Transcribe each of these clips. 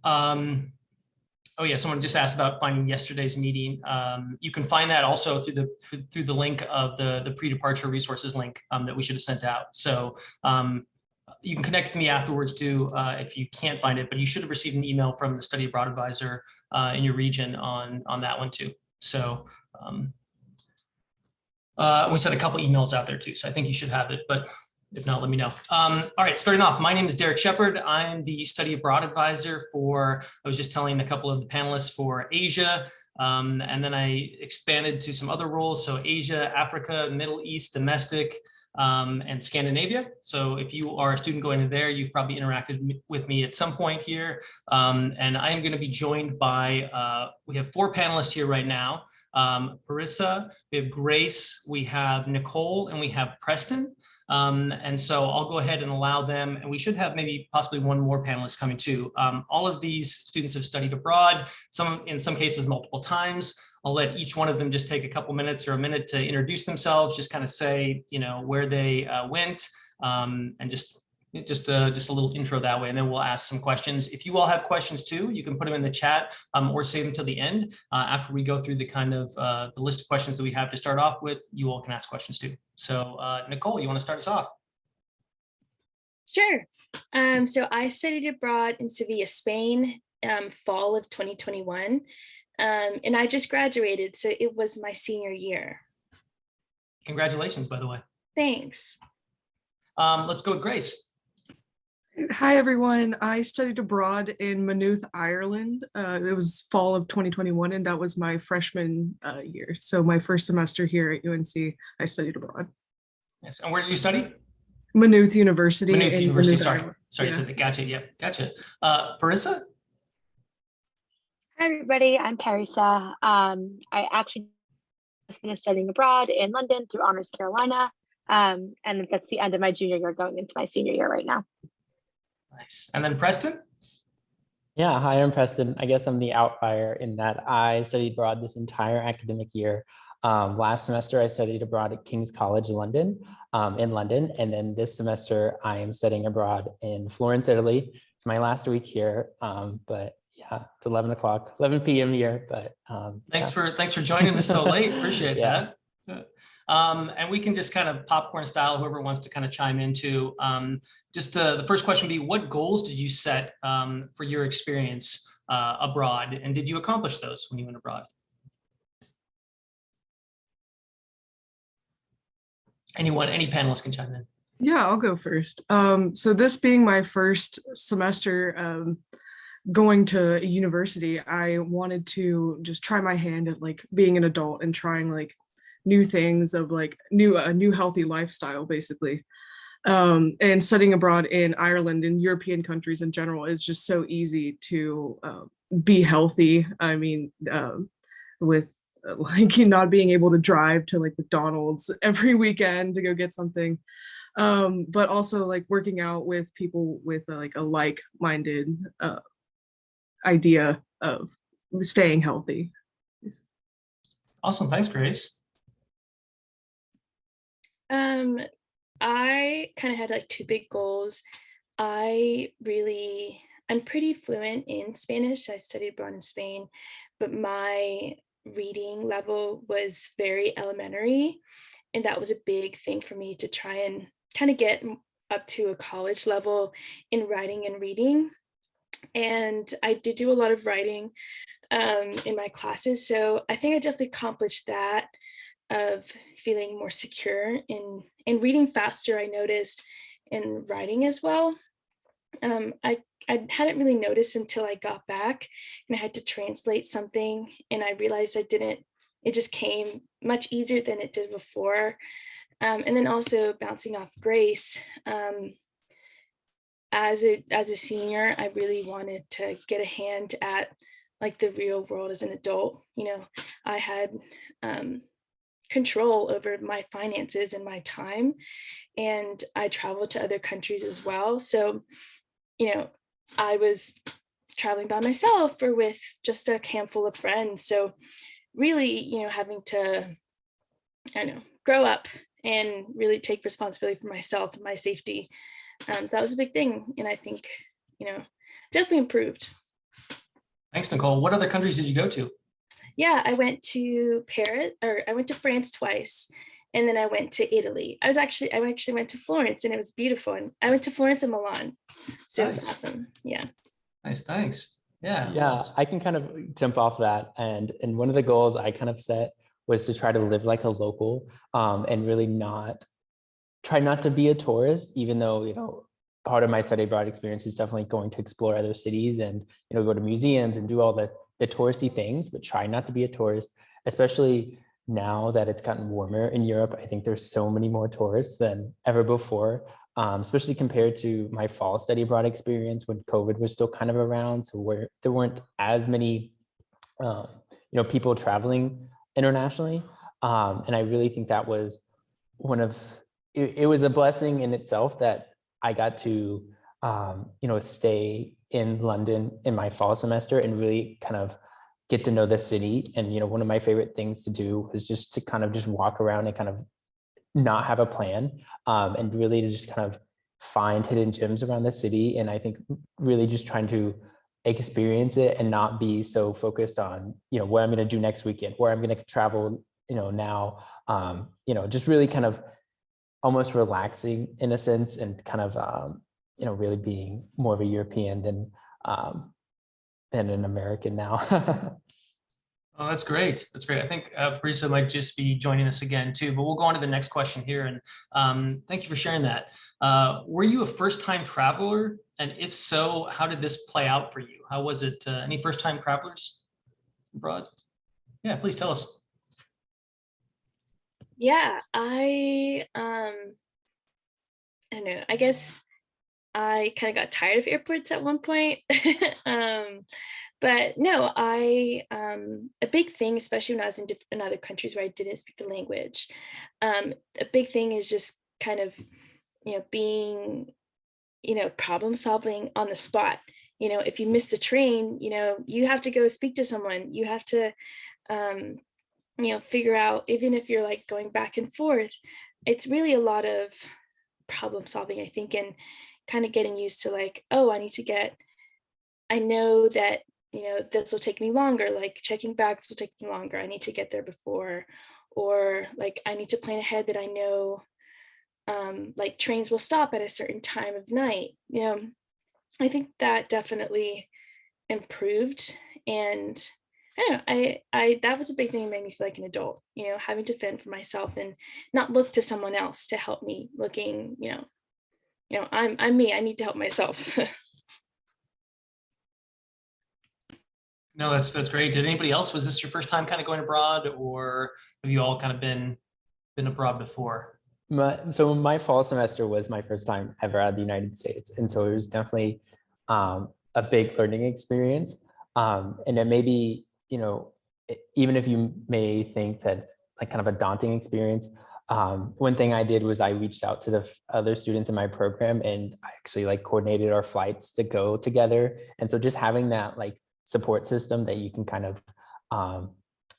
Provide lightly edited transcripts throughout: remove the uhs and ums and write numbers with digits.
Oh yeah, someone just asked about finding yesterday's meeting. You can find that also through the link of the pre-departure resources link that we should have sent out. So you can connect with me afterwards too if you can't find it, but you should have received an email from the study abroad advisor in your region on that one too. So we sent a couple emails out there too, so I think you should have it, but if not, let me know. All right, starting off, my name is Derek Shepard. I'm the study abroad advisor for, I was just telling a couple of the panelists, for Asia, and then I expanded to some other roles, so Asia, Africa, Middle East, domestic, and Scandinavia. So if you are a student going in there, you've probably interacted with me at some point here. And I am going to be joined by, we have 4 panelists here right now. Parissa, we have Grace, we have Nicole, and we have Preston. And so I'll go ahead and allow them, and we should have maybe possibly one more panelist coming too. All of these students have studied abroad, in some cases multiple times. I'll let each one of them just take a couple minutes or a minute to introduce themselves, just kind of say, you know, where they went, and just a little intro that way, and then we'll ask some questions. If you all have questions too, you can put them in the chat or save them till the end. After we go through the kind of the list of questions that we have to start off with, you all can ask questions too. So Nicole, you want to start us off? Sure. So I studied abroad in Sevilla, Spain, fall of 2021. And I just graduated, so it was my senior year. Congratulations, by the way. Thanks. Let's go with Grace. Hi, everyone. I studied abroad in Maynooth, Ireland. It was fall of 2021, and that was my freshman year. So my first semester here at UNC, I studied abroad. Yes. And where did you study? Maynooth University. Maynooth University, sorry. Ireland. Sorry, Yeah. you said that. Gotcha, yep, gotcha. Parissa? Hi, everybody. I'm Parissa. I actually just finished studying abroad in London through Honors Carolina. And that's the end of my junior year, going into my senior year right now. Nice. And then Preston? Yeah, hi, I'm Preston. I guess I'm the outlier in that I studied abroad this entire academic year. Last semester, I studied abroad at King's College London, in London. And then this semester, I am studying abroad in Florence, Italy. It's my last week here, but yeah, it's 11 p.m. here, but thanks for joining us so late. Appreciate yeah. that. And we can just kind of popcorn style, whoever wants to kind of chime into. Just the first question would be, what goals did you set for your experience abroad, and did you accomplish those when you went abroad? Anyone, any panelists can chime in. Yeah, I'll go first. So this being my first semester going to a university, I wanted to just try my hand at like being an adult and trying like new things of like a new healthy lifestyle, basically. And studying abroad in Ireland and European countries in general is just so easy to be healthy. I mean, with like not being able to drive to like McDonald's every weekend to go get something, but also like working out with people with like a like-minded idea of staying healthy. Awesome, thanks, Grace. I kind of had like 2 big goals. I'm pretty fluent in Spanish. I studied abroad in Spain, but my reading level was very elementary. And that was a big thing for me to try and kind of get up to a college level in writing and reading. And I did do a lot of writing in my classes. So I think I definitely accomplished that, of feeling more secure in reading faster, I noticed, in writing as well. I hadn't really noticed until I got back and I had to translate something, and I realized it just came much easier than it did before. And then also bouncing off Grace, as a senior, I really wanted to get a hand at like the real world as an adult. You know, I had control over my finances and my time, and I traveled to other countries as well. So, you know, I was traveling by myself or with just a handful of friends. So really, you know, having to, I don't know, grow up and really take responsibility for myself and my safety. So that was a big thing. And I think, you know, definitely improved. Thanks, Nicole. What other countries did you go to? Yeah, I went to Paris, or I went to France twice, and then I went to Italy. I actually went to Florence, and it was beautiful. And I went to Florence and Milan, so it was Nice. awesome. Yeah. Nice, thanks. Yeah. what Yeah, else? I can kind of jump off that. And one of the goals I kind of set was to try to live like a local, and really try not to be a tourist, even though, part of my study abroad experience is definitely going to explore other cities and, go to museums and do all the touristy things, but try not to be a tourist, especially now that it's gotten warmer in Europe. I think there's so many more tourists than ever before, especially compared to my fall study abroad experience when COVID was still kind of around. So where there weren't as many, people traveling internationally. And I really think that was it was a blessing in itself that I got to, stay in London in my fall semester and really kind of get to know the city. And, one of my favorite things to do was just to kind of just walk around and kind of not have a plan, and really to just kind of find hidden gems around the city. And I think really just trying to experience it and not be so focused on, what I'm going to do next weekend, where I'm going to travel, now, just really kind of almost relaxing in a sense, and kind of, really being more of a European than an American now. Oh, that's great. That's great. I think Parisa might just be joining us again too, but we'll go on to the next question here. And thank you for sharing that. Were you a first-time traveler? And if so, how did this play out for you? How was it? Any first-time travelers abroad? Yeah, please tell us. Yeah, I don't know, I guess I kind of got tired of airports at one point. But no, a big thing, especially when I was in other countries where I didn't speak the language, a big thing is just kind of, being, problem solving on the spot. If you miss a train, you have to go speak to someone. You have to, figure out, even if you're like going back and forth, it's really a lot of problem solving, I think, and kind of getting used to like, oh, I know that, this will take me longer, like checking bags will take me longer. I need to get there before, or like I need to plan ahead that I know, like trains will stop at a certain time of night. I think that definitely improved. And I don't know, I that was a big thing that made me feel like an adult, having to fend for myself and not look to someone else to help me, looking, I'm me, I need to help myself. No, that's great. Did anybody else? Was this your first time kind of going abroad, or have you all kind of been abroad before? So my fall semester was my first time ever out of the United States. And so it was definitely a big learning experience. And it may be, even if you may think that it's like kind of a daunting experience, one thing I did was I reached out to the other students in my program, and I actually like coordinated our flights to go together. And so just having that like support system that you can kind of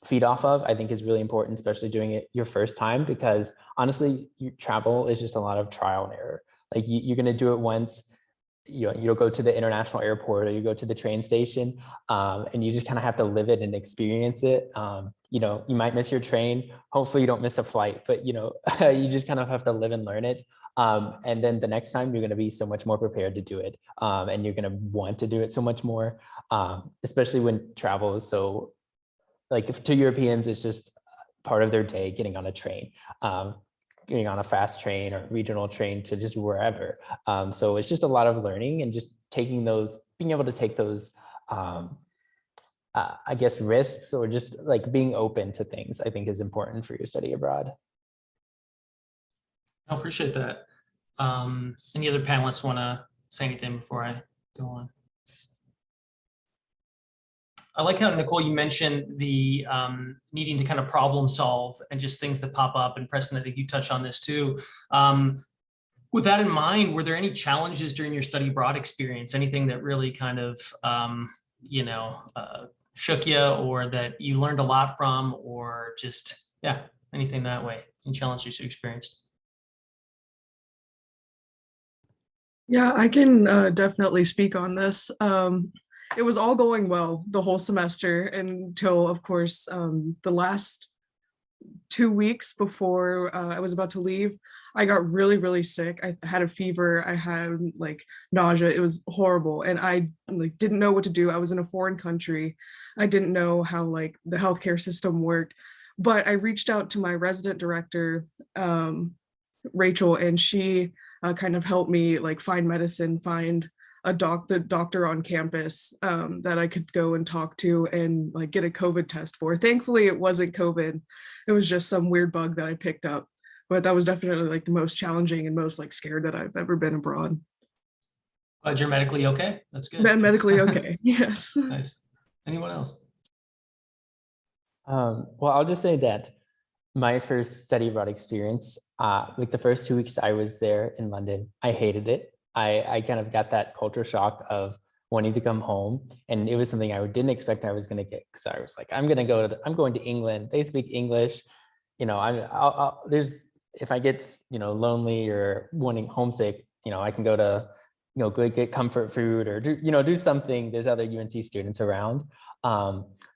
feed off of, I think is really important, especially doing it your first time, because honestly, your travel is just a lot of trial and error. Like you're going to do it once, you'll go to the international airport or you go to the train station, and you just kind of have to live it and experience it. You might miss your train. Hopefully you don't miss a flight, but you just kind of have to live and learn it. And then the next time you're going to be so much more prepared to do it. And you're going to want to do it so much more, especially when travel is so, like to Europeans, it's just part of their day getting on a train, getting on a fast train or regional train to just wherever. So it's just a lot of learning and just being able to take those, I guess, risks, or just like being open to things, I think is important for your study abroad. I appreciate that. Any other panelists want to say anything before I go on? I like how, Nicole, you mentioned the needing to kind of problem solve and just things that pop up. And Preston, I think you touched on this too. With that in mind, were there any challenges during your study abroad experience? Anything that really kind of, shook you, or that you learned a lot from, or just, yeah, anything that way? Any challenges you experienced? Yeah, I can definitely speak on this. it was all going well the whole semester until, of course, the last 2 weeks before I was about to leave, I got really, really sick. I had a fever. I had like nausea. It was horrible. And I like didn't know what to do. I was in a foreign country. I didn't know how like the healthcare system worked. But I reached out to my resident director, Rachel, and she kind of helped me like find medicine, find the doctor on campus that I could go and talk to and like get a COVID test for. Thankfully, it wasn't COVID. It was just some weird bug that I picked up. But that was definitely like the most challenging and most like scared that I've ever been abroad. But you're medically okay? That's good. Medically okay. Yes. Nice. Anyone else? Well, I'll just say that my first study abroad experience, like the first 2 weeks I was there in London, I hated it. I kind of got that culture shock of wanting to come home, and it was something I didn't expect I was going to get, because I was like, I'm going to England. They speak English. You know, if I get lonely or wanting homesick, I can go to go get comfort food or do something. There's other UNC students around.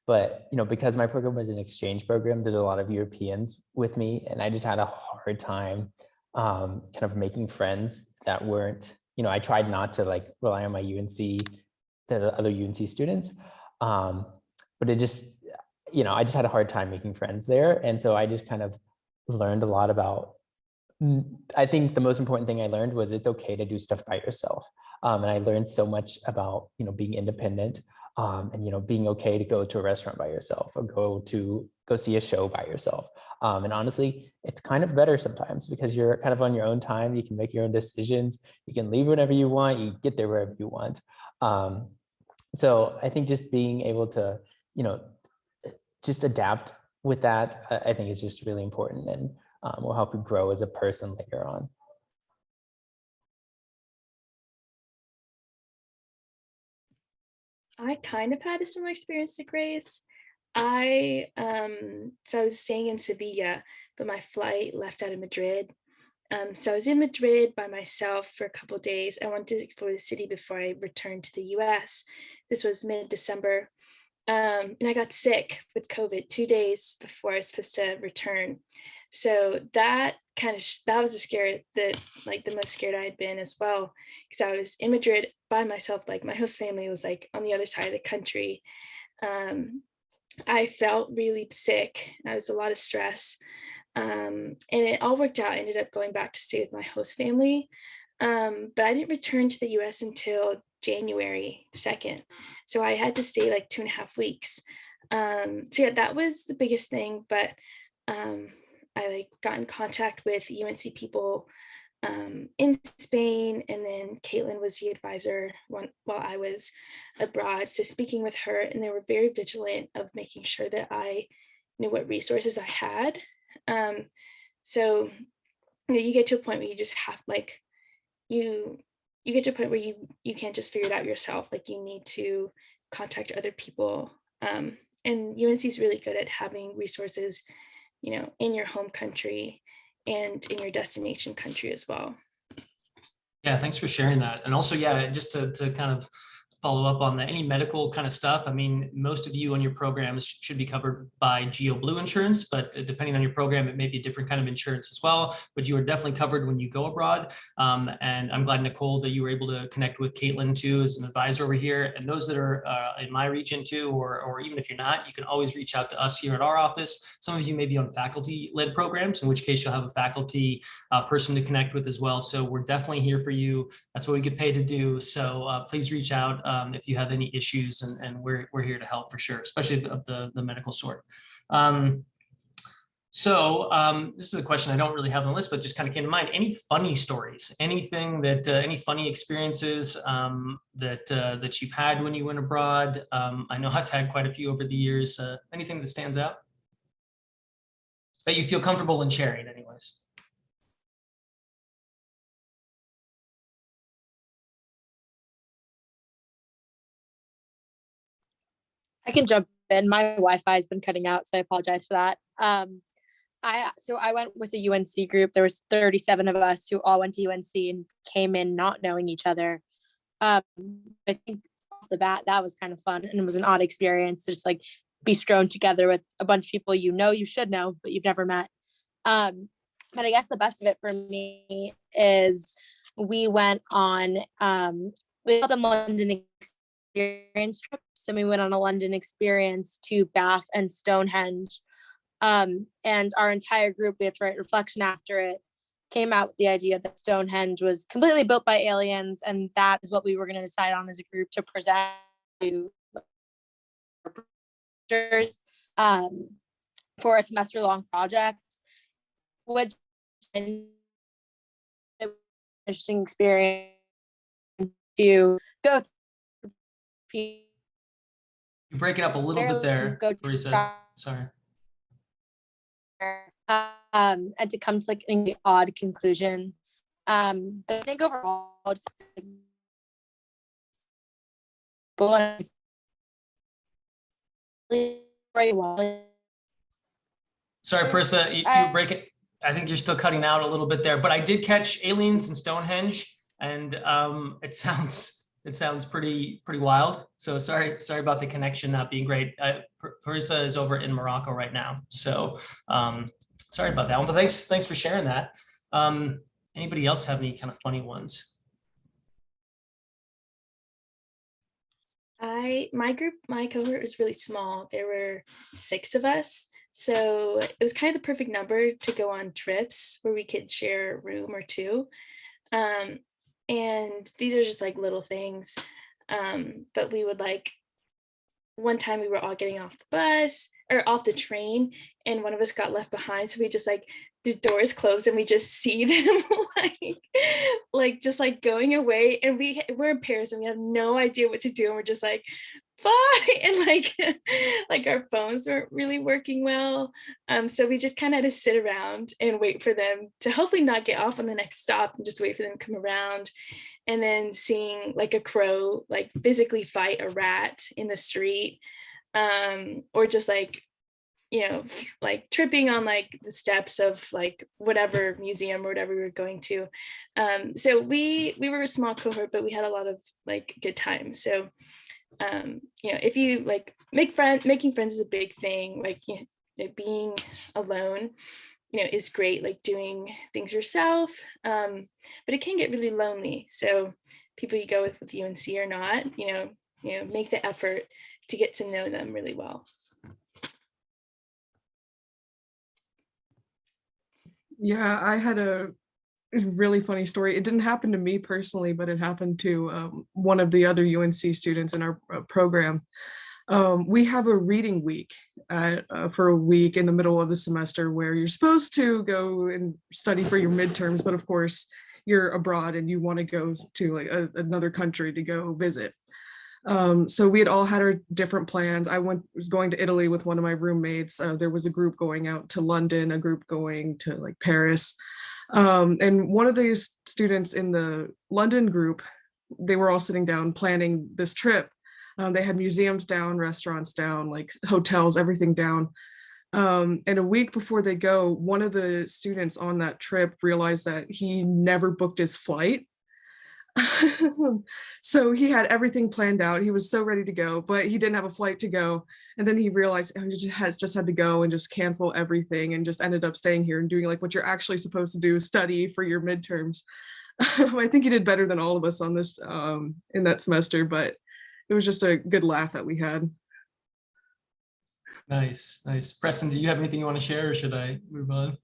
But because my program was an exchange program, there's a lot of Europeans with me, and I just had a hard time kind of making friends that weren't, I tried not to like rely on my the other UNC students. But it just, I just had a hard time making friends there. And so I just kind of learned a lot about, I think the most important thing I learned was it's okay to do stuff by yourself. And I learned so much about, being independent, and, being okay to go to a restaurant by yourself or go see a show by yourself. And honestly, it's kind of better sometimes because you're kind of on your own time. You can make your own decisions. You can leave whenever you want. You get there wherever you want. So I think just being able to, just adapt with that, I think is just really important and will help you grow as a person later on. I kind of had a similar experience to Grace. So I was staying in Sevilla, but my flight left out of Madrid. So I was in Madrid by myself for a couple of days. I wanted to explore the city before I returned to the US. This was mid-December. And I got sick with COVID 2 days before I was supposed to return. So that that was the most scared I had been as well, because I was in Madrid by myself. Like my host family was like on the other side of the country. I felt really sick. I was a lot of stress. And it all worked out. I ended up going back to stay with my host family. But I didn't return to the US until January 2nd. So I had to stay like 2.5 weeks. So yeah, that was the biggest thing. But I got in contact with UNC people in Spain, and then Caitlin was the advisor while I was abroad. So speaking with her, and they were very vigilant of making sure that I knew what resources I had. So you get to a point where you just have you get to a point where you can't just figure it out yourself. Like you need to contact other people. And UNC is really good at having resources, in your home country and in your destination country as well. Yeah, thanks for sharing that. And also, yeah, just to kind of follow up on that, any medical kind of stuff. I mean, most of you on your programs should be covered by Geo Blue insurance, but depending on your program, it may be a different kind of insurance as well. But you are definitely covered when you go abroad. And I'm glad, Nicole, that you were able to connect with Caitlin too as an advisor over here. And those that are in my region too, or even if you're not, you can always reach out to us here at our office. Some of you may be on faculty-led programs, in which case you'll have a faculty person to connect with as well. So we're definitely here for you. That's what we get paid to do. So please reach out if you have any issues, and we're here to help for sure, especially of the medical sort. So this is a question I don't really have on the list, but just kind of came to mind. Any funny stories? Anything that any funny experiences that you've had when you went abroad? I know I've had quite a few over the years. Anything that stands out that you feel comfortable in sharing, anyways? I can jump in. My Wi-Fi has been cutting out, so I apologize for that. I went with a UNC group. There was 37 of us who all went to UNC and came in not knowing each other. I think the bat, that was kind of fun. And it was an odd experience to just like be strewn together with a bunch of people you should know, but you've never met. But I guess the best of it for me is we went on, we called them London experience trips, and we went on a London experience to Bath and Stonehenge. And our entire group, we have to write reflection after it, came out with the idea that Stonehenge was completely built by aliens, and that is what we were going to decide on as a group to present to for a semester-long project, which an interesting experience to go through. You're breaking up a little bit there, Teresa. Sorry. And to come to like an odd conclusion. But I think overall, just very well. Sorry, Parissa, you break it. I think you're still cutting out a little bit there, but I did catch aliens and Stonehenge, and it sounds pretty wild. So sorry about the connection not being great. Parissa is over in Morocco right now, so sorry about that one. But thanks for sharing that. Anybody else have any kind of funny ones? My cohort was really small. There were 6 of us. So it was kind of the perfect number to go on trips where we could share a room or 2. And these are just like little things. But we would like, one time we were all getting off the bus or off the train, and one of us got left behind. So we just like, the doors closed and we just see them like just like going away, and we're in Paris and we have no idea what to do, and we're just like, bye. And like our phones weren't really working well, so we just kind of had to sit around and wait for them to hopefully not get off on the next stop, and just wait for them to come around. And then seeing like a crow like physically fight a rat in the street, or just like, like tripping on like the steps of like whatever museum or whatever we were going to. So we were a small cohort, but we had a lot of like good times. So if you like making friends is a big thing. Like being alone is great, like doing things yourself, but it can get really lonely. So people you go with UNC or not, make the effort to get to know them really well. Yeah, I had a really funny story. It didn't happen to me personally, but it happened to one of the other UNC students in our program. We have a reading week for a week in the middle of the semester where you're supposed to go and study for your midterms, but of course you're abroad and you want to go to like another country to go visit. So we had all had our different plans. I was going to Italy with one of my roommates. There was a group going out to London, a group going to like Paris. And one of these students in the London group, they were all sitting down planning this trip. They had museums down, restaurants down, like hotels, everything down. And a week before they go, one of the students on that trip realized that he never booked his flight. So he had everything planned out. He was so ready to go, but he didn't have a flight to go. And then he realized he just had to go and just cancel everything, and just ended up staying here and doing like what you're actually supposed to do, study for your midterms. I think he did better than all of us on this in that semester, but it was just a good laugh that we had. Nice. Preston, do you have anything you want to share, or should I move on?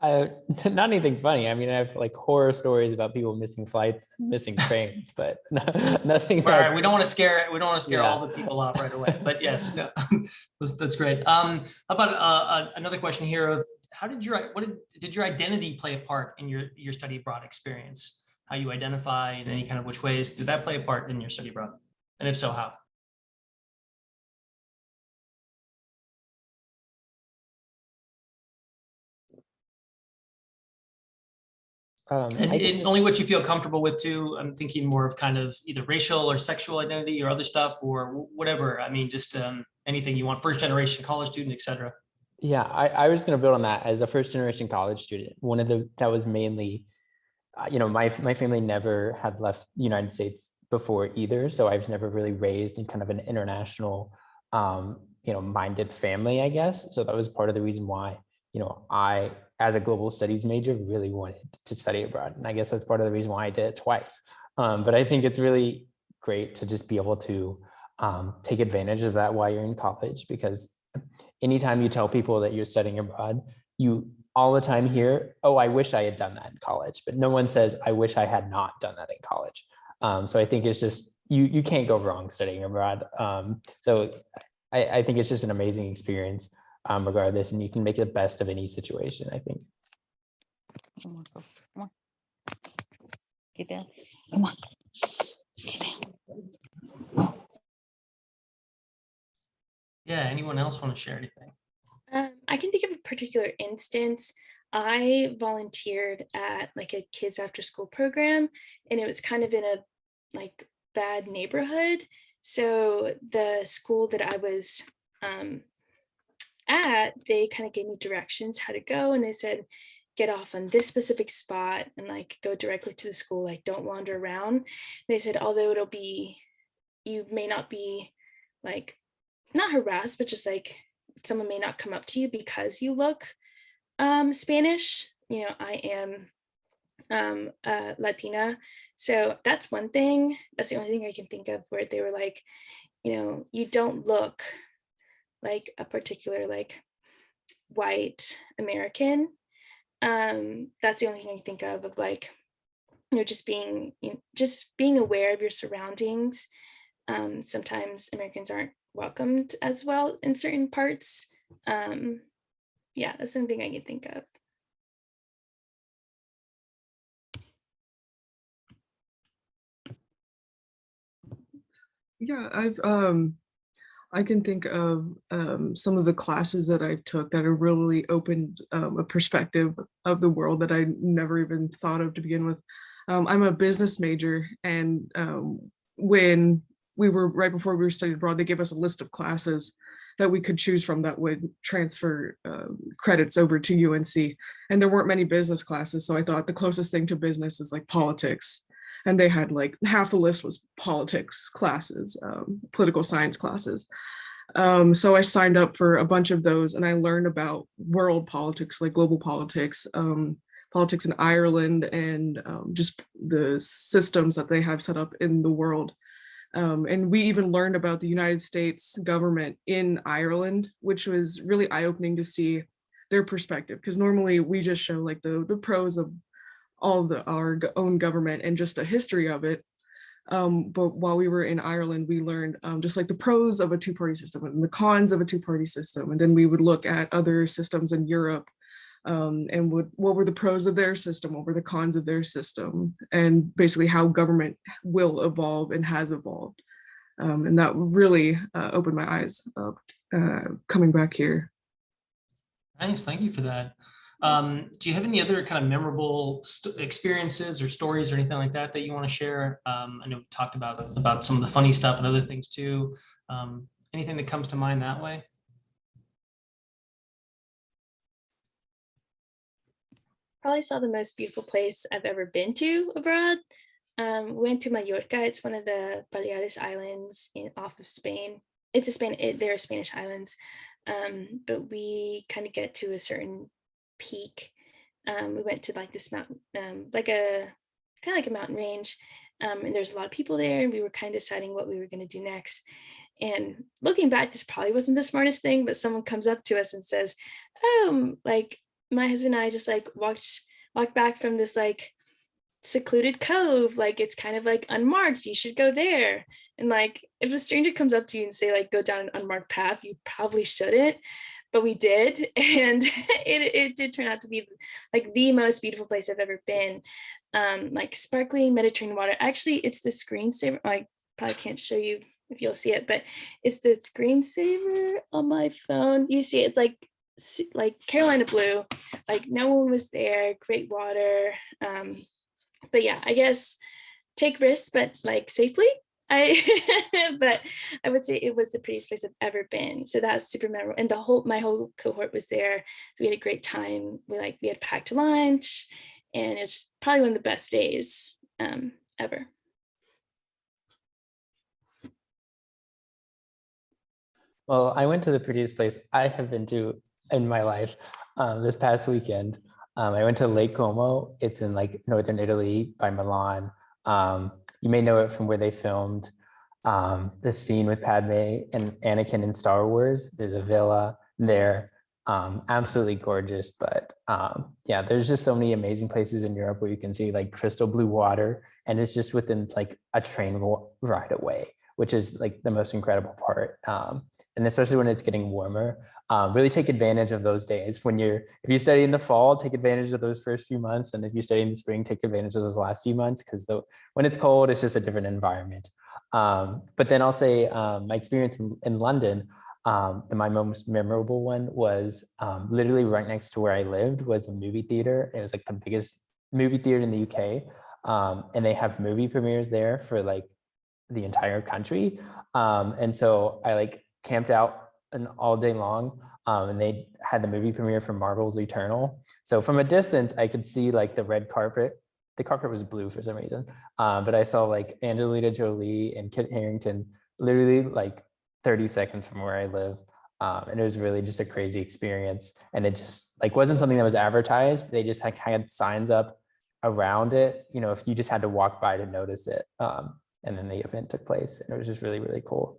Not anything funny. I mean, I have like horror stories about people missing flights, missing trains, but nothing. All right, we don't want to scare Yeah. all the people off right away. But yes, no, that's great. How about another question here of did your identity play a part in your study abroad experience? How you identify in any kind of which ways did that play a part in your study abroad? And if so, how? And only what you feel comfortable with too. I'm thinking more of kind of either racial or sexual identity or other stuff or whatever. I mean, just anything you want, first generation college student, etc. Yeah, I was going to build on that. As a first generation college student, that was mainly, my family never had left the United States before either. So I was never really raised in kind of an international, minded family, I guess. So that was part of the reason why, I, as a global studies major, really wanted to study abroad. And I guess that's part of the reason why I did it twice. But I think it's really great to just be able to take advantage of that while you're in college, because anytime you tell people that you're studying abroad, you all the time hear, oh, I wish I had done that in college, but no one says, I wish I had not done that in college. So I think it's just, you can't go wrong studying abroad. So I think it's just an amazing experience regardless, and you can make the best of any situation, I think. Come on, go. Come on. Get down. Come on. Yeah, anyone else want to share anything? I can think of a particular instance. I volunteered at like a kids after school program, and it was kind of in a like bad neighborhood. So the school that I was at, they kind of gave me directions how to go, and they said, get off on this specific spot and like go directly to the school, like don't wander around. They said, although you may not be like, not harassed, but just like someone may not come up to you because you look Spanish. I am Latina. So that's one thing. That's the only thing I can think of where they were like, you don't look like a particular like white American. That's the only thing I think of like, just being aware of your surroundings. Sometimes Americans aren't welcomed as well in certain parts. Yeah, that's something I can think of. Yeah, I can think of some of the classes that I took that have really opened a perspective of the world that I never even thought of to begin with. I'm a business major, and when we were right before we were studying abroad, they gave us a list of classes that we could choose from that would transfer credits over to UNC. And there weren't many business classes, so I thought the closest thing to business is like politics. And they had like half the list was politics classes, political science classes. So I signed up for a bunch of those, and I learned about world politics, like global politics, politics in Ireland, and just the systems that they have set up in the world. And we even learned about the United States government in Ireland, which was really eye-opening to see their perspective, because normally we just show like the pros of our own government and just a history of it. But while we were in Ireland, we learned just like the pros of a two-party system and the cons of a two-party system. And then we would look at other systems in Europe, and what were the pros of their system, what were the cons of their system, and basically how government will evolve and has evolved. And that really opened my eyes up coming back here. Nice, thank you for that. Do you have any other kind of memorable experiences or stories or anything like that that you want to share? I know we talked about some of the funny stuff and other things too. Anything that comes to mind that way? Probably saw the most beautiful place I've ever been to abroad. Went to Mallorca. It's one of the Balearic Islands off of Spain. They're Spanish islands, but we kind of get to a certain peak. We went to like this mountain, like a kind of like a mountain range, and there's a lot of people there, and we were kind of deciding what we were going to do next. And looking back, this probably wasn't the smartest thing, but someone comes up to us and says, "Oh, like my husband and I just like walked back from this like secluded cove, like it's kind of like unmarked, you should go there." And like if a stranger comes up to you and say like go down an unmarked path, you probably shouldn't, but we did. And it did turn out to be like the most beautiful place I've ever been. Like sparkling Mediterranean water. Actually, it's the screensaver. I probably can't show you if you'll see it, but it's the screensaver on my phone. You see it's like Carolina blue, like no one was there, great water. But yeah, I guess take risks, but like safely. But I would say it was the prettiest place I've ever been. So that's super memorable. And my whole cohort was there. So we had a great time. We had packed lunch, and it's probably one of the best days ever. Well, I went to the prettiest place I have been to in my life this past weekend. I went to Lake Como. It's in like northern Italy by Milan. You may know it from where they filmed the scene with Padme and Anakin in Star Wars. There's a villa there, absolutely gorgeous. But yeah, there's just so many amazing places in Europe where you can see like crystal blue water, and it's just within like a train ride away, which is like the most incredible part. And especially when it's getting warmer, really take advantage of those days. If you study in the fall, take advantage of those first few months, and if you study in the spring, take advantage of those last few months, because when it's cold, it's just a different environment. But then I'll say my experience in London, my most memorable one was literally right next to where I lived was a movie theater. It was like the biggest movie theater in the UK, and they have movie premieres there for like the entire country. And so I like camped out all day long, and they had the movie premiere for Marvel's Eternal. So from a distance, I could see like the red carpet. The carpet was blue for some reason, but I saw like Angelina Jolie and Kit Harington literally like 30 seconds from where I live. And it was really just a crazy experience. And it just like wasn't something that was advertised. They just had signs up around it, if you just had to walk by to notice it. And then the event took place, and it was just really, really cool.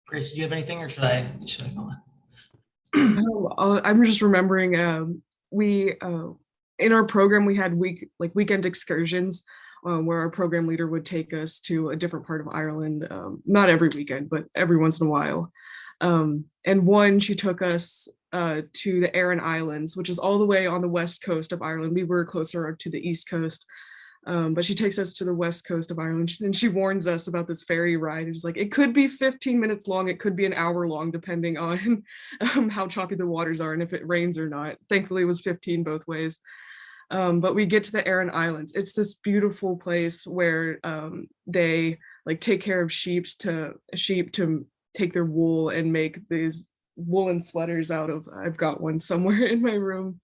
Grace, do you have anything, or should I go on? I'm just remembering we in our program we had weekend excursions where our program leader would take us to a different part of Ireland, not every weekend, but every once in a while. And one, she took us to the Aran Islands, which is all the way on the west coast of Ireland. We were closer to the east coast. But she takes us to the west coast of Ireland, and she warns us about this ferry ride. It's like, it could be 15 minutes long, it could be an hour long, depending on how choppy the waters are and if it rains or not. Thankfully, it was 15 both ways. But we get to the Aran Islands. It's this beautiful place where they like take care of sheep to take their wool and make these woolen sweaters out of. I've got one somewhere in my room.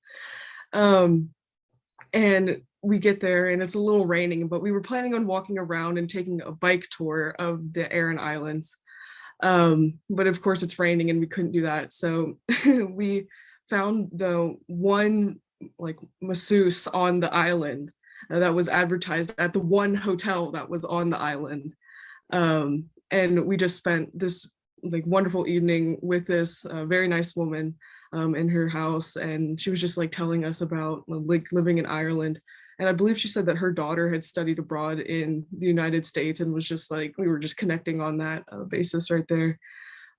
And we get there and it's a little raining, but we were planning on walking around and taking a bike tour of the Aran Islands. But of course it's raining and we couldn't do that. So we found the one like masseuse on the island that was advertised at the one hotel that was on the island. And we just spent this like wonderful evening with this very nice woman in her house, and she was just like telling us about like living in Ireland. And I believe she said that her daughter had studied abroad in the United States, and was just like, we were just connecting on that basis right there.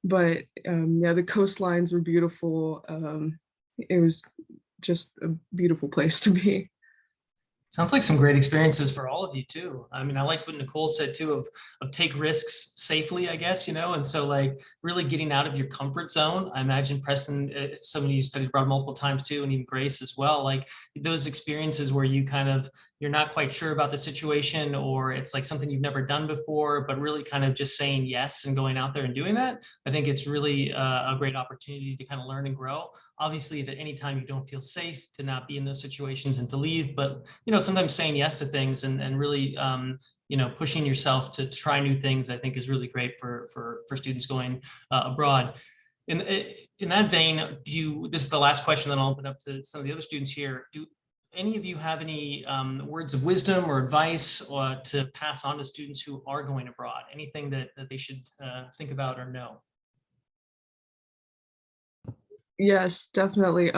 But yeah, the coastlines were beautiful. It was just a beautiful place to be. Sounds like some great experiences for all of you too. I mean, I like what Nicole said too of take risks safely, I guess, and so like really getting out of your comfort zone. I imagine Preston, somebody you studied abroad multiple times too, and even Grace as well, like those experiences where you're not quite sure about the situation, or it's like something you've never done before, but really kind of just saying yes and going out there and doing that. I think it's really a great opportunity to kind of learn and grow. Obviously, that anytime you don't feel safe, to not be in those situations and to leave, but sometimes saying yes to things and really pushing yourself to try new things, I think is really great for students going abroad. In that vein, this is the last question, then I'll open up to some of the other students here. Do any of you have any words of wisdom or advice to pass on to students who are going abroad? Anything that they should think about or know? Yes, definitely.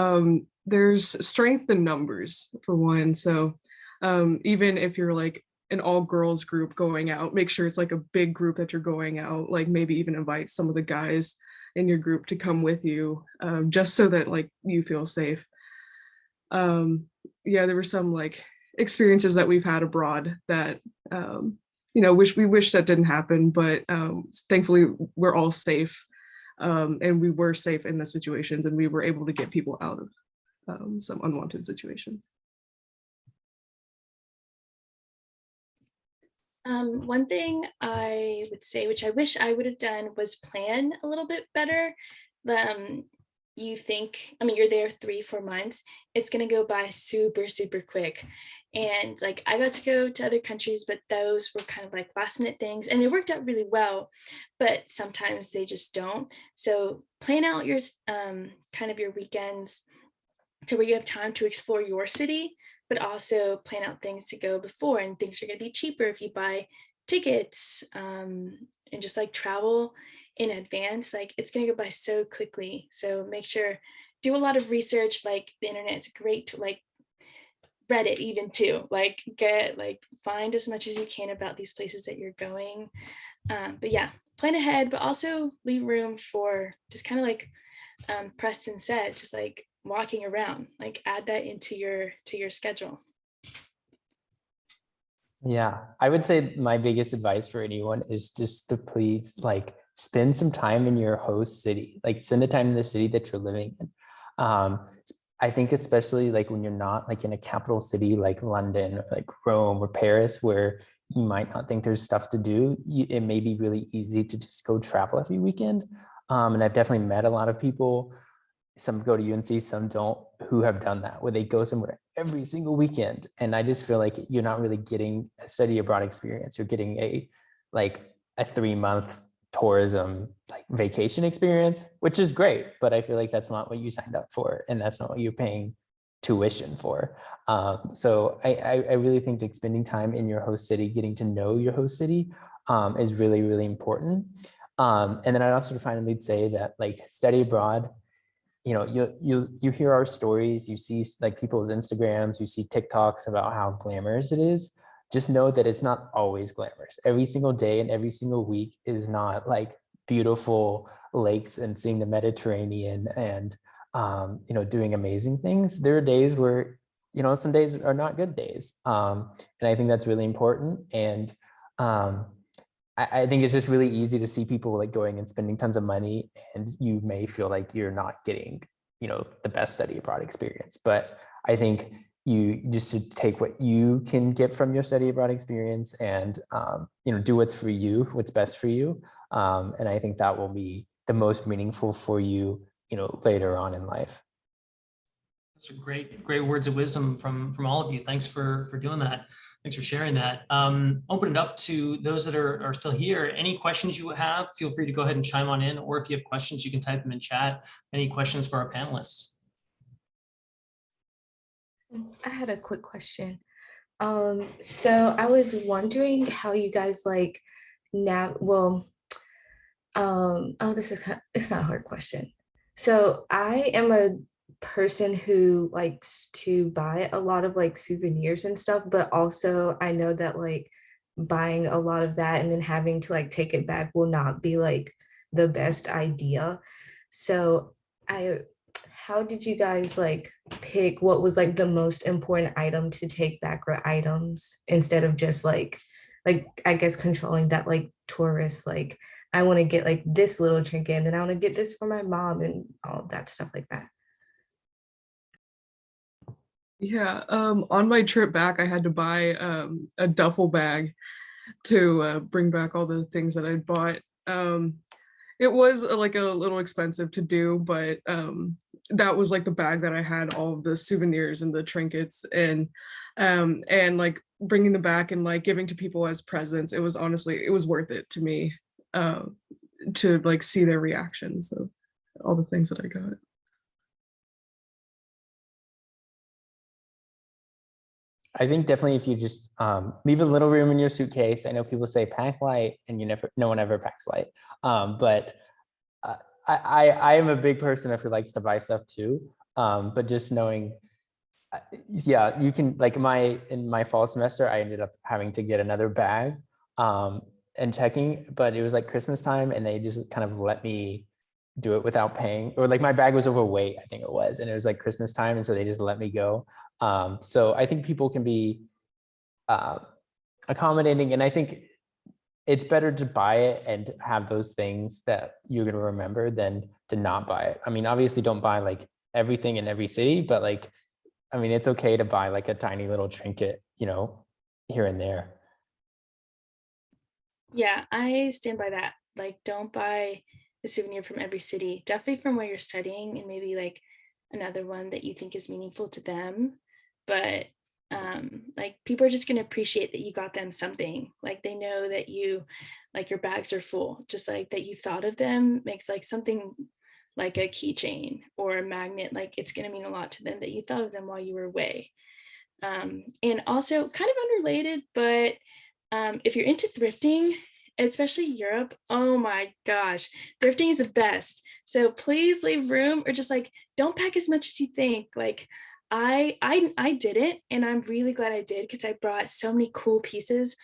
There's strength in numbers for one. So even if you're like an all girls group going out, make sure it's like a big group that you're going out, like maybe even invite some of the guys in your group to come with you, just so that like you feel safe. Yeah, there were some like experiences that we've had abroad that we wish that didn't happen, but thankfully we're all safe. And we were safe in the situations, and we were able to get people out of some unwanted situations. One thing I would say, which I wish I would have done, was plan a little bit better. you think, I mean, you're there 3-4 months, it's going to go by super, super quick. And like, I got to go to other countries, but those were kind of like last minute things and they worked out really well, but sometimes they just don't. So plan out your kind of your weekends to where you have time to explore your city, but also plan out things to go before, and things are going to be cheaper if you buy tickets, and just like travel in advance. Like, it's going to go by so quickly. So make sure, do a lot of research. Like, the internet's great to like Reddit even too, like find as much as you can about these places that you're going. But yeah, plan ahead, but also leave room for just kind of like Preston said, just like walking around, like add that into your schedule. Yeah, I would say my biggest advice for anyone is just to please like spend some time in your host city, like spend the time in the city that you're living in. I think especially like when you're not like in a capital city like London or like Rome or Paris, where you might not think there's stuff to do, it may be really easy to just go travel every weekend. And I've definitely met a lot of people, some go to UNC, some don't, who have done that, where they go somewhere every single weekend. And I just feel like you're not really getting a study abroad experience. You're getting a 3-month tourism like vacation experience, which is great, but I feel like that's not what you signed up for, and that's not what you're paying tuition for. So I really think that spending time in your host city, getting to know your host city, is really, really important. And then I'd also finally say that like study abroad, you know, you hear our stories, you see like people's Instagrams, you see TikToks about how glamorous it is. Just know that it's not always glamorous. Every single day and every single week is not like beautiful lakes and seeing the Mediterranean and you know, doing amazing things. There are days where, you know, some days are not good days, and I think that's really important. And I think it's just really easy to see people like going and spending tons of money, and you may feel like you're not getting, you know, the best study abroad experience. But I think you just should take what you can get from your study abroad experience and, you know, do what's for you, what's best for you. And I think that will be the most meaningful for you, you know, later on in life. Those are great words of wisdom from all of you. Thanks for doing that. Thanks for sharing that. Open it up to those that are still here. Any questions you have, feel free to go ahead and chime on in, or if you have questions, you can type them in chat. Any questions for our panelists? I had a quick question. So I was wondering how you guys like now, well, oh, this is it's not a hard question. So I am a person who likes to buy a lot of like souvenirs and stuff, but also I know that like buying a lot of that and then having to like take it back will not be like the best idea. So how did you guys like pick what was like the most important item to take back, or items, instead of just like I guess controlling that like tourists, like I want to get like this little trinket and then I want to get this for my mom and all that stuff like that. Yeah, on my trip back, I had to buy a duffel bag to bring back all the things that I'd bought. It was like a little expensive to do, but that was like the bag that I had all of the souvenirs and the trinkets, and like bringing them back and like giving to people as presents. It was honestly, it was worth it to me to like see their reactions of all the things that I got. I think definitely if you just leave a little room in your suitcase. I know people say pack light, and no one ever packs light. But I am a big person who likes to buy stuff too. But just knowing, yeah, you can like in my fall semester, I ended up having to get another bag and checking, but it was like Christmas time, and they just kind of let me do it without paying, or like my bag was overweight, I think it was, and it was like Christmas time, and so they just let me go. So I think people can be accommodating, and I think it's better to buy it and have those things that you're going to remember than to not buy it. I mean, obviously don't buy like everything in every city, but like, I mean, it's okay to buy like a tiny little trinket, you know, here and there. Yeah, I stand by that. Like, don't buy a souvenir from every city, definitely from where you're studying, and maybe like another one that you think is meaningful to them. But like people are just going to appreciate that you got them something. Like they know that you, like your bags are full, just like that you thought of them makes like something like a keychain or a magnet, like it's going to mean a lot to them that you thought of them while you were away. And also kind of unrelated, but if you're into thrifting, especially Europe, oh my gosh, thrifting is the best. So please leave room, or just like don't pack as much as you think. Like I did it, and I'm really glad I did, because I brought so many cool pieces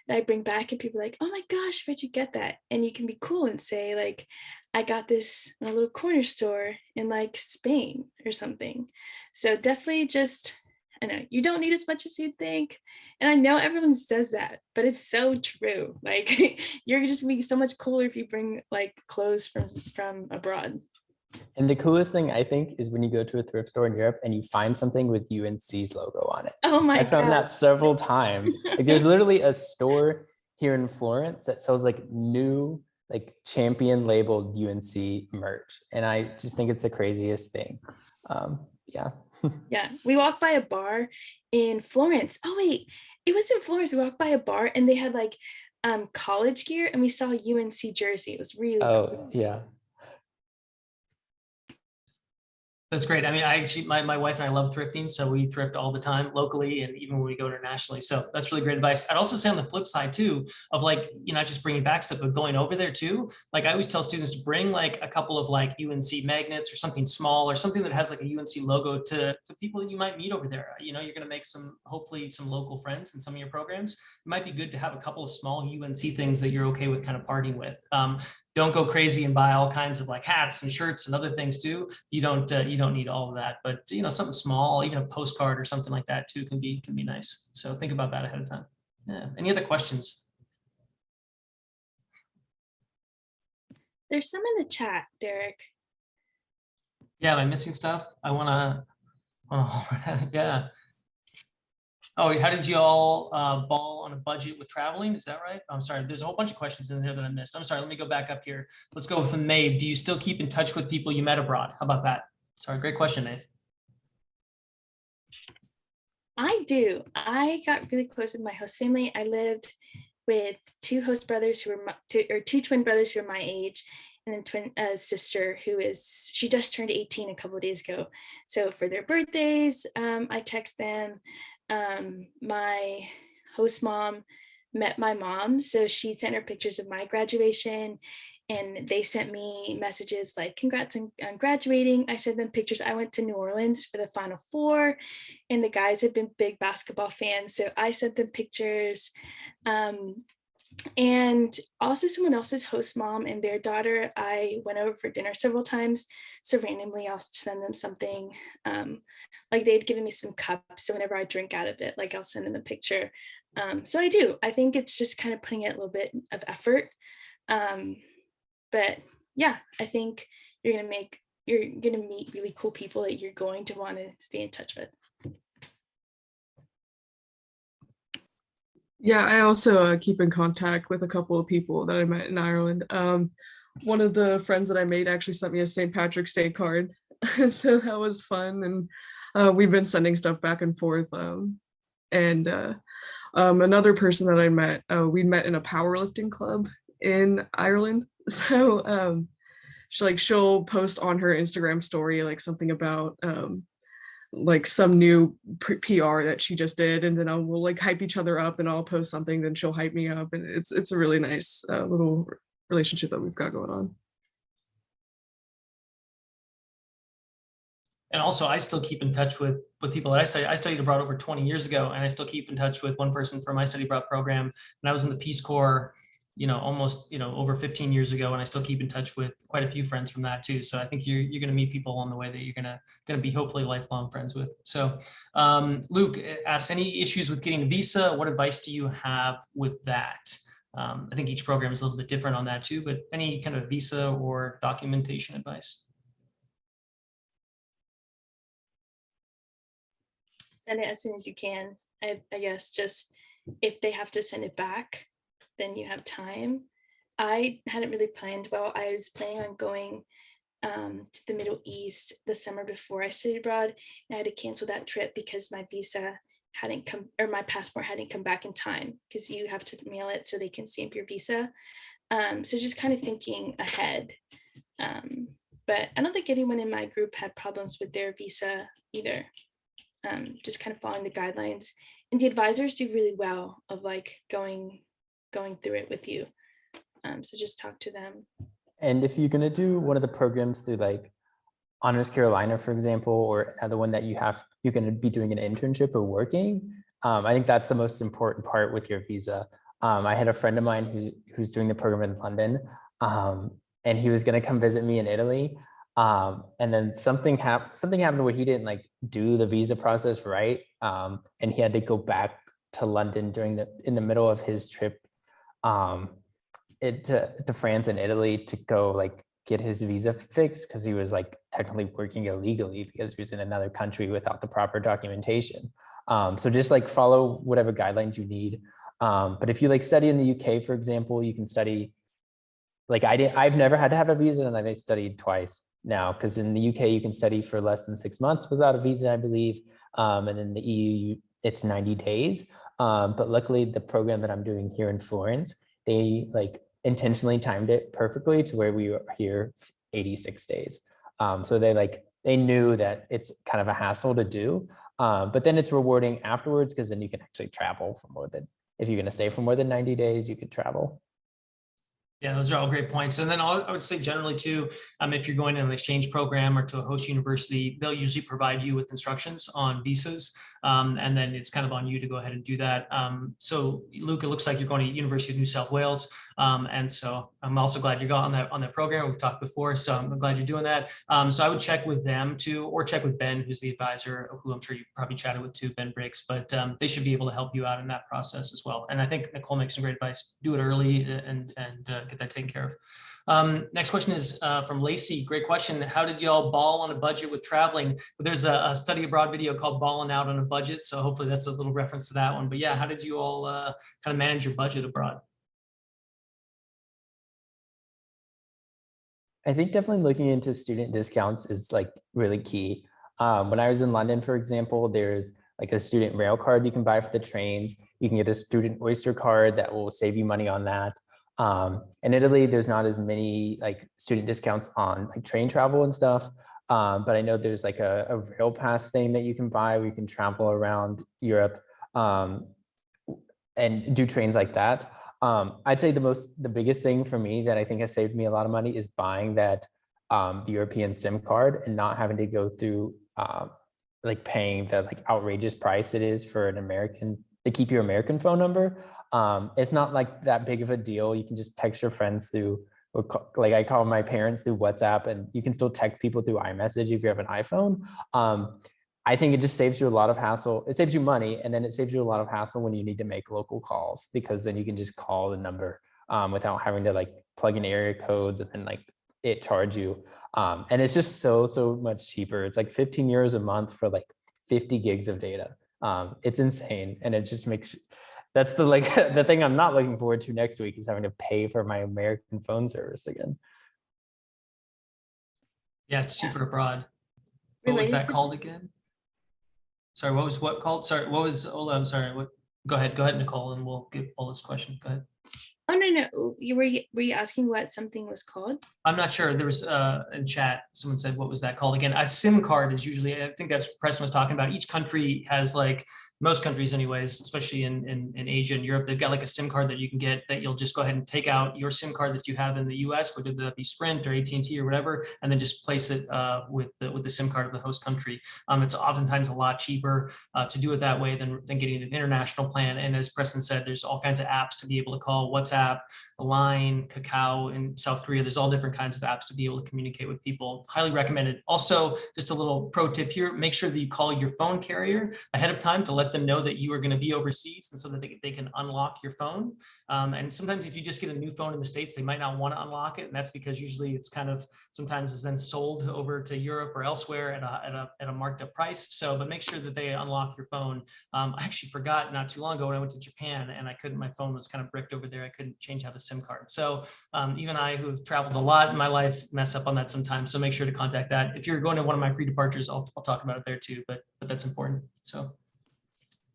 that I bring back, and people are like, oh my gosh, where'd you get that? And you can be cool and say like, I got this in a little corner store in like Spain or something. So definitely just, I know you don't need as much as you'd think. And I know everyone says that, but it's so true. Like you're just gonna be so much cooler if you bring like clothes from abroad. And the coolest thing I think is when you go to a thrift store in Europe and you find something with UNC's logo on it. Oh my I found God. that several times. Like there's literally a store here in Florence that sells like new, like champion labeled UNC merch. And I just think it's the craziest thing. Yeah. Yeah, we walked by a bar in Florence. Oh wait, it was in Florence. We walked by a bar and they had like college gear, and we saw a UNC jersey. It was really Oh, cool. yeah. That's great. I mean, I actually, my wife and I love thrifting, so we thrift all the time locally and even when we go internationally. So that's really great advice. I'd also say on the flip side too, of like, you know, not just bringing back stuff, but going over there too. Like I always tell students to bring like a couple of like UNC magnets or something small or something that has like a UNC logo to people that you might meet over there. You know, you're going to make some, hopefully some local friends in some of your programs. It might be good to have a couple of small UNC things that you're okay with kind of partying with. Don't go crazy and buy all kinds of like hats and shirts and other things too. You don't need all of that, but you know, something small, even a postcard or something like that too can be nice. So think about that ahead of time. Yeah. Any other questions? There's some in the chat, Derek. Yeah, am I missing stuff? I wanna, oh, yeah. Oh, how did you all ball on a budget with traveling? Is that right? I'm sorry, there's a whole bunch of questions in there that I missed. I'm sorry, let me go back up here. Let's go with Maeve. Do you still keep in touch with people you met abroad? How about that? Sorry, great question, Maeve. I do. I got really close with my host family. I lived with two host brothers who were two twin brothers who were my age, and then twin sister who is, she just turned 18 a couple of days ago. So for their birthdays, I text them. My host mom met my mom, so she sent her pictures of my graduation, and they sent me messages like congrats on graduating. I sent them pictures. I went to New Orleans for the Final Four, and the guys had been big basketball fans, so I sent them pictures. And also someone else's host mom and their daughter, I went over for dinner several times. So randomly I'll send them something. Like they'd given me some cups, so whenever I drink out of it, like I'll send them a picture. So I do. I think it's just kind of putting in a little bit of effort. But yeah, I think you're gonna meet really cool people that you're going to want to stay in touch with. Yeah, I also keep in contact with a couple of people that I met in Ireland. One of the friends that I made actually sent me a St. Patrick's Day card, so that was fun. And we've been sending stuff back and forth. And another person that I met, we met in a powerlifting club in Ireland. So she'll post on her Instagram story like something about like some new PR that she just did, and then we'll like hype each other up, and I'll post something, then she'll hype me up, and it's a really nice little relationship that we've got going on. And also, I still keep in touch with people that I studied. I studied abroad over 20 years ago, and I still keep in touch with one person from my study abroad program. And I was in the Peace Corps, you know, almost, you know, over 15 years ago, and I still keep in touch with quite a few friends from that too. So I think you're going to meet people along the way that you're going to be hopefully lifelong friends with. So Luke asks, any issues with getting a visa? What advice do you have with that? I think each program is a little bit different on that too, but any kind of visa or documentation advice? Send it as soon as you can. I guess just if they have to send it back, then you have time. I hadn't really planned well. I was planning on going to the Middle East the summer before I studied abroad, and I had to cancel that trip because my visa hadn't come, or my passport hadn't come back in time, because you have to mail it so they can stamp your visa. So just kind of thinking ahead. But I don't think anyone in my group had problems with their visa either. Just kind of following the guidelines, and the advisors do really well of like going through it with you. So just talk to them. And if you're going to do one of the programs through like Honors Carolina, for example, or another one that you're going to be doing an internship or working, I think that's the most important part with your visa. I had a friend of mine who's doing the program in London, and he was going to come visit me in Italy. And then something happened where he didn't like do the visa process right. And he had to go back to London in the middle of his trip to France and Italy to go like get his visa fixed, because he was like technically working illegally because he was in another country without the proper documentation. So just like follow whatever guidelines you need. But if you like study in the UK, for example, you can study, like I've never had to have a visa, and I've studied twice now, because in the UK you can study for less than 6 months without a visa, I believe. And in the EU, it's 90 days. But luckily the program that I'm doing here in Florence, they like intentionally timed it perfectly to where we were here 86 days. So they knew that it's kind of a hassle to do, but then it's rewarding afterwards, because then you can actually travel for more than, if you're going to stay for more than 90 days, you could travel. Yeah, those are all great points. And then I would say generally too, if you're going to an exchange program or to a host university, they'll usually provide you with instructions on visas. And then it's kind of on you to go ahead and do that. So Luke, it looks like you're going to University of New South Wales. And so I'm also glad you're going on that program. We've talked before, so I'm glad you're doing that. So I would check with them too, or check with Ben, who's the advisor, who I'm sure you probably chatted with too, Ben Briggs, but they should be able to help you out in that process as well. And I think Nicole makes some great advice. Do it early and get that taken care of. Next question is from Lacey. Great question. How did y'all ball on a budget with traveling? There's a study abroad video called Balling Out on a Budget, so hopefully that's a little reference to that one. But yeah, how did you all kind of manage your budget abroad? I think definitely looking into student discounts is like really key. When I was in London, for example, there's like a student rail card you can buy for the trains. You can get a student Oyster card that will save you money on that. In Italy, there's not as many like student discounts on like train travel and stuff. But I know there's like a rail pass thing that you can buy where you can travel around Europe and do trains like that. I'd say the biggest thing for me that I think has saved me a lot of money is buying that European SIM card and not having to go through like paying the like outrageous price it is for an American to keep your American phone number. It's not like that big of a deal. You can just text your friends through, like I call my parents through WhatsApp, and you can still text people through iMessage if you have an iPhone. I think it just saves you a lot of hassle. It saves you money, and then it saves you a lot of hassle when you need to make local calls, because then you can just call the number without having to like plug in area codes and then like it charge you. And it's just so much cheaper. It's like 15 euros a month for like 50 gigs of data. It's insane, and it just makes. That's the like the thing I'm not looking forward to next week is having to pay for my American phone service again. Yeah, it's cheaper abroad. What was that called again? Sorry, what called? Sorry, what was Ola? I'm sorry. What? Go ahead, Nicole, and we'll give Ola's question. Go ahead. Oh no, were you asking what something was called? I'm not sure. There was in chat, someone said, what was that called again? A SIM card is usually, I think that's what Preston was talking about. Each country has like, most countries anyways, especially in Asia and Europe, they've got like a SIM card that you can get that you'll just go ahead and take out your SIM card that you have in the US, whether that be Sprint or AT&T or whatever, and then just place it with the SIM card of the host country. It's oftentimes a lot cheaper to do it that way than getting an international plan. And as Preston said, there's all kinds of apps to be able to call, WhatsApp, Line, Kakao in South Korea. There's all different kinds of apps to be able to communicate with people. Highly recommended. Also, just a little pro tip here, make sure that you call your phone carrier ahead of time to let let them know that you are going to be overseas, and so that they can unlock your phone. And sometimes if you just get a new phone in the States, they might not want to unlock it, and that's because usually it's kind of sometimes is then sold over to Europe or elsewhere at a marked up price. So, but make sure that they unlock your phone. I actually forgot not too long ago when I went to Japan, and I couldn't. My phone was kind of bricked over there. I couldn't change out the SIM card. So even I, who have traveled a lot in my life, mess up on that sometimes. So make sure to contact that. If you're going to one of my pre-departures, I'll talk about it there too. But that's important. So,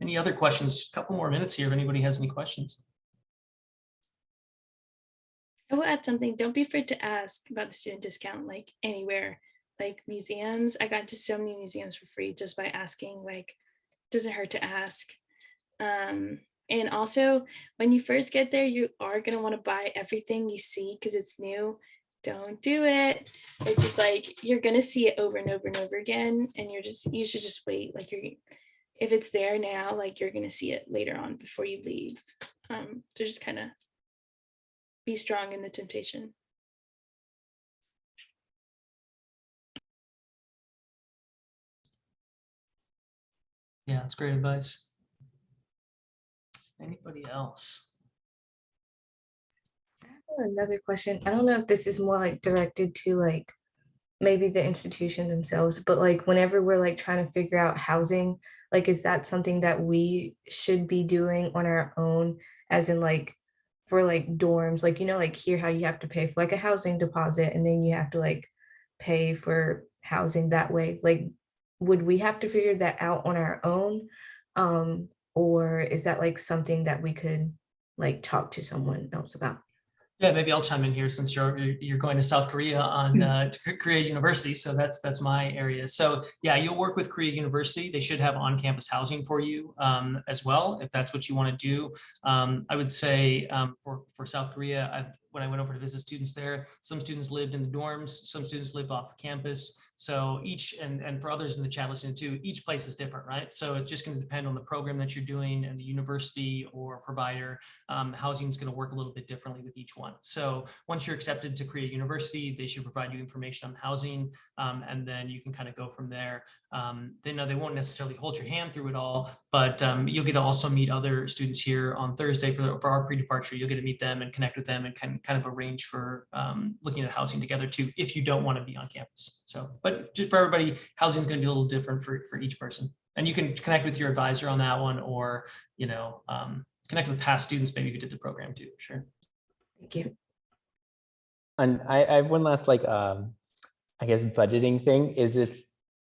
any other questions? A couple more minutes here if anybody has any questions. I will add something. Don't be afraid to ask about the student discount, like anywhere, like museums. I got to so many museums for free just by asking. Like, doesn't hurt to ask. And also, when you first get there, you are gonna want to buy everything you see because it's new. Don't do it. It's just like you're gonna see it over and over and over again, and you should just wait. Like if it's there now, like you're gonna see it later on before you leave. So just kind of be strong in the temptation. Yeah, that's great advice. Anybody else? I have another question. I don't know if this is more like directed to like maybe the institution themselves, but like whenever we're like trying to figure out housing, like is that something that we should be doing on our own, as in like for like dorms, like like here how you have to pay for like a housing deposit and then you have to like pay for housing that way. Like would we have to figure that out on our own? Or is that like something that we could like talk to someone else about? Yeah, maybe I'll chime in here since you're going to South Korea on to Korea University, so that's my area. So yeah, you'll work with Korea University. They should have on-campus housing for you as well, if that's what you want to do. I would say for South Korea, when I went over to visit students there, some students lived in the dorms, some students lived off campus. So each, and for others in the chat listening too, each place is different, right? So it's just going to depend on the program that you're doing and the university or provider. Housing is going to work a little bit differently with each one. So once you're accepted to Korea University, they should provide you information on housing, and then you can kind of go from there. They won't necessarily hold your hand through it all, but you'll get to also meet other students here on Thursday for our pre-departure. You'll get to meet them and connect with them and kind of arrange for looking at housing together too, if you don't want to be on campus. So, but just for everybody, housing is going to be a little different for each person. And you can connect with your advisor on that one, or connect with past students maybe who did the program too. Sure. Thank you. And I have one last I guess budgeting thing is, if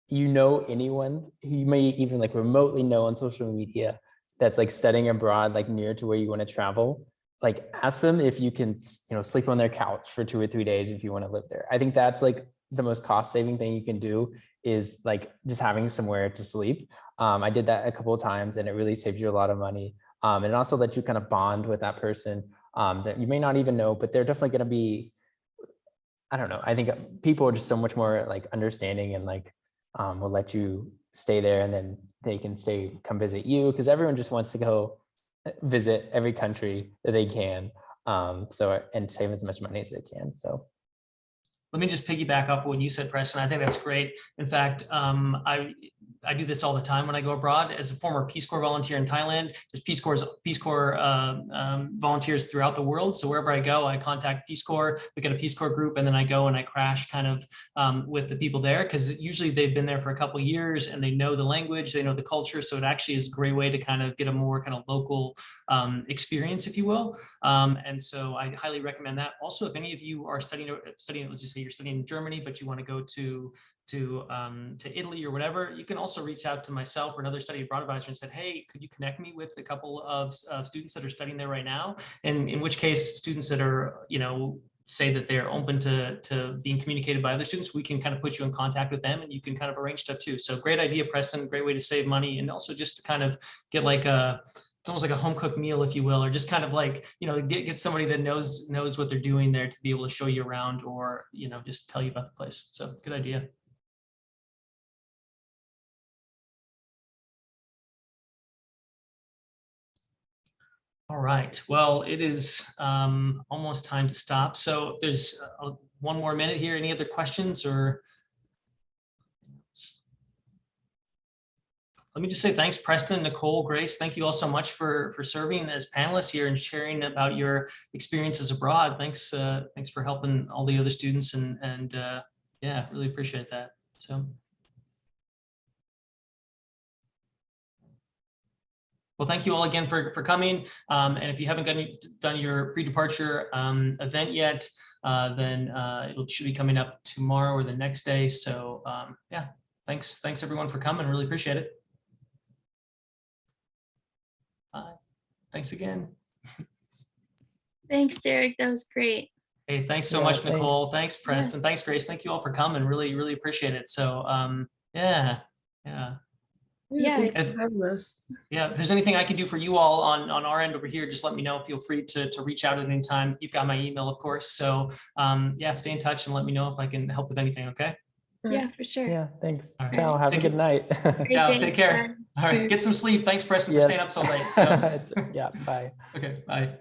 you know anyone who you may even like remotely know on social media that's like studying abroad, like near to where you want to travel, like ask them if you can sleep on their couch for 2 or 3 days if you want to live there. I think that's like the most cost-saving thing you can do, is like just having somewhere to sleep. I did that a couple of times and it really saved you a lot of money. And it also lets you kind of bond with that person that you may not even know, but they're definitely going to be, I don't know. I think people are just so much more like understanding and like will let you stay there, and then they can come visit you, because everyone just wants to go visit every country that they can. And save as much money as they can. So let me just piggyback off what you said, Preston. I think that's great. In fact, I do this all the time when I go abroad. As a former Peace Corps volunteer in Thailand, there's Peace Corps volunteers throughout the world. So wherever I go, I contact Peace Corps. We get a Peace Corps group, and then I go and I crash kind of with the people there, because usually they've been there for a couple of years and they know the language, they know the culture. So it actually is a great way to kind of get a more kind of local experience, if you will. And so I highly recommend that. Also, if any of you are studying, let's just say you're studying in Germany, but you want to go to Italy or whatever, you can also reach out to myself or another study abroad advisor and said, hey, could you connect me with a couple of students that are studying there right now? And in which case, students that are, say that they're open to being communicated by other students, we can kind of put you in contact with them and you can kind of arrange stuff too. So great idea, Preston, great way to save money, and also just to kind of get like it's almost like a home cooked meal, if you will, or just kind of like, get somebody that knows what they're doing there to be able to show you around, or, just tell you about the place. So good idea. All right, well, it is almost time to stop. So if there's one more minute here, any other questions or? let me just say thanks, Preston, Nicole, Grace. Thank you all so much for serving as panelists here and sharing about your experiences abroad. Thanks for helping all the other students and yeah, really appreciate that. So. Well, thank you all again for coming. And if you haven't done your pre-departure event yet, then it should be coming up tomorrow or the next day. So yeah, thanks everyone for coming. Really appreciate it. Thanks again. Thanks, Derek. That was great. Hey, thanks so Yeah, much, thanks. Nicole. Thanks, Preston. Thanks, Grace. Thank you all for coming. Really appreciate it. So yeah. Yeah. Thank you for having us. Yeah, if there's anything I can do for you all on our end over here, just let me know. Feel free to reach out at any time. You've got my email, of course. So yeah, stay in touch and let me know if I can help with anything, okay? Yeah, for sure. Yeah, thanks. All right. Ciao. Have a Take good it. night. Great Yeah, day. take care. Bye. All right, get some sleep. Thanks, Preston, for Yes. staying up so late. So Yeah, bye. okay, bye.